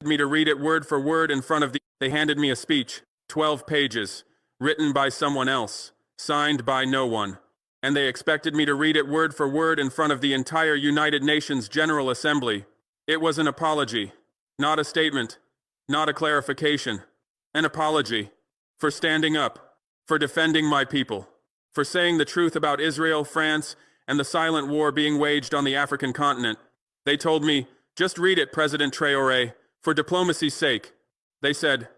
me to read it word for word in front of the... They handed me a speech, 12 pages, written by someone else, signed by no one. And they expected me to read it word for word in front of the entire United Nations General Assembly. It was an apology, not a statement, not a clarification. An apology for standing up, for defending my people, for saying the truth about Israel, France, and the silent war being waged on the African continent. They told me, just read it, President Traore, for diplomacy's sake. They said,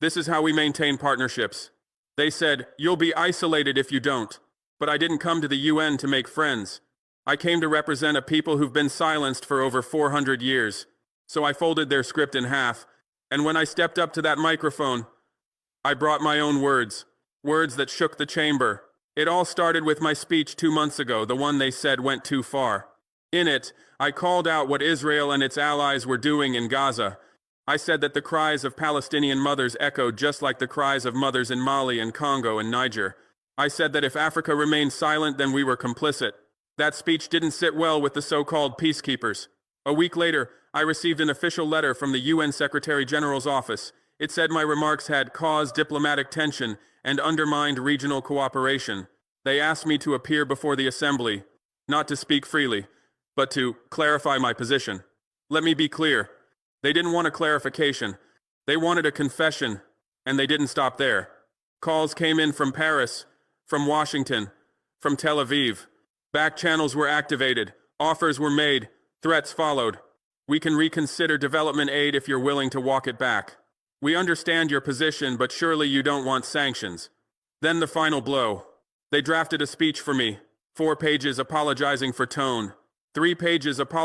this is how we maintain partnerships. They said, you'll be isolated if you don't. But I didn't come to the UN to make friends. I came to represent a people who've been silenced for over 400 years. So I folded their script in half, and when I stepped up to that microphone, I brought my own words, words that shook the chamber. It all started with my speech 2 months ago, the one they said went too far. In it, I called out what Israel and its allies were doing in Gaza. I said that the cries of Palestinian mothers echoed just like the cries of mothers in Mali and Congo and Niger. I said that if Africa remained silent, then we were complicit. That speech didn't sit well with the so-called peacekeepers. A week later, I received an official letter from the UN Secretary General's office. It said my remarks had caused diplomatic tension and undermined regional cooperation. They asked me to appear before the Assembly, not to speak freely, but to clarify my position. Let me be clear. They didn't want a clarification. They wanted a confession, and they didn't stop there. Calls came in from Paris, from Washington, from Tel Aviv. Back channels were activated, offers were made, threats followed. We can reconsider development aid if you're willing to walk it back. We understand your position, but surely you don't want sanctions. Then the final blow. They drafted a speech for me, 4 pages apologizing for tone, 3 pages apologizing